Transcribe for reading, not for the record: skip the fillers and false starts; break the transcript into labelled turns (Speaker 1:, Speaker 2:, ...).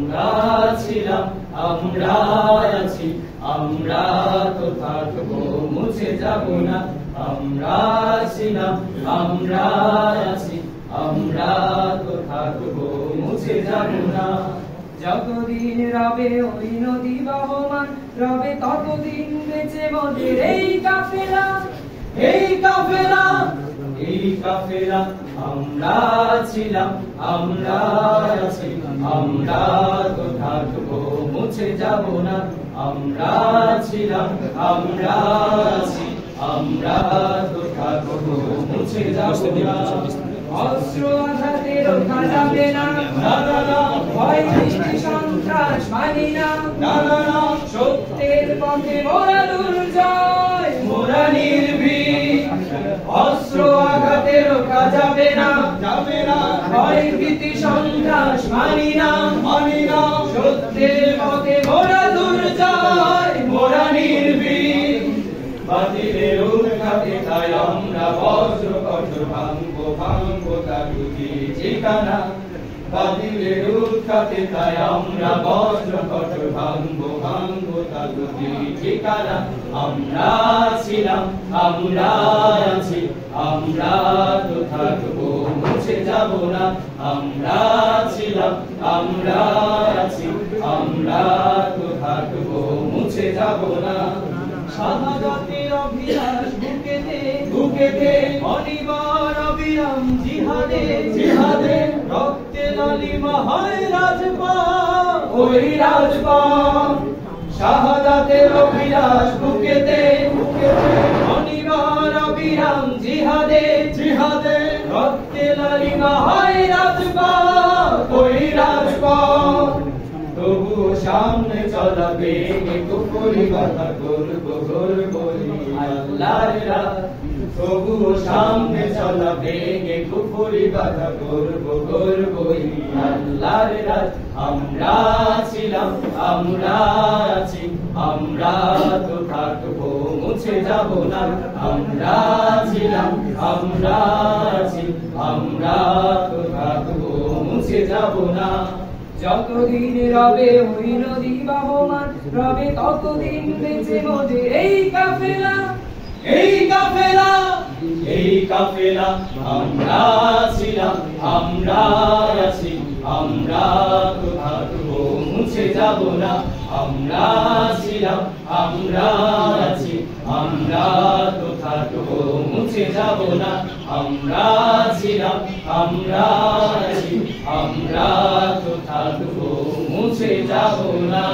Speaker 1: আমরা ছিলাম, আমরা আছি, আমরা তো থাকবো, মুছে যাব না। আমরা ছিলাম, আমরা আছি, আমরা তো থাকবো, মুছে যাব না। যতদিন রবে ওই নদী বহমান, রবে ততদিন বেঁচে মোদের এই কাফেলা, এই কাফেলা, এই কাফেলা। আমরা ছিলাম, আমরা আছি, আমরা তো থাকবো, মুছে যাব না। আমরা ছিলাম, আমরা আছি, আমরা তো থাকবো, মুছে যাব না। অস্ত্র আঘাতে রোখা যাবে না, ভয় বৃষ্টি সন্ত্রাস মানি না, সত্যের পথে মোরা দুর্জয়, মোরা নির্ভীক। অস্ত্র আঘাতে রোখা যাবে না, ভয় ভীতি সন্ত্রাস মানি না, সত্যের পথে মোরা দুর্জয়, মোরা নির্ভীক। বাতিলের উৎখাতে তাই আমরা বজ্র কঠোর ভাঙবো, ভাঙবো তার ঠিকানা। বাতিলের উৎখাতে তাই আমরা বজ্র কঠোর ভাঙবো, ভাঙবো তার ঠিকানা। আমরা ছিলাম, আমরা আছি, আমরা তো থাকবো, মুছে যাব না। আমরা ছিলাম, আমরা আছি, আমরা তো থাকবো, মুছে যাব না। শাহাদাতের অভিলাষ বুকেতে, বুকেতে, অনিবার অবিরাম জিহাদে, জিহাদে। রক্তে লালিমা হয় রাজপথ, ওই রাজপথ। শাহাদাতের অভিলাষ বুকেতে, বুকেতে, অনিবার অবিরাম জিহাদে, জিহাদে। রক্তে লালিমা হয় রাজপথ, ওই রাজপথ। তবুও সামনে চলা বেগে কুফরি বাধা করবো, করবো আল্লাহর রাত। তবুও সামনে চলা বেগে কুফরি বাধা করবো, করবো আল্লাহর রাত। আমরা ছিলাম, আমরা আছি, আমরা তো থাকবো, মুছে যাব না। আমরা ছিলাম, আমরা আছি, আমরা তো থাকবো, মুছে যাব না। যতদিন রবে ওই নদী বহমান, রবে ততদিন বেঁচে মোদের এই কাফেলা, এই কাফেলা, এই কাফেলা। আমরা ছিলাম, আমরা আছি, আমরা তো থাকবো, মুছে যাব না। আমরা ছিলাম, আমরা আছি, আমরা তো থাকবো, মুছে যাব না। আমরা ছিলাম, আমরা আছি, আমরা তো থাকবো, মুছে যাব না।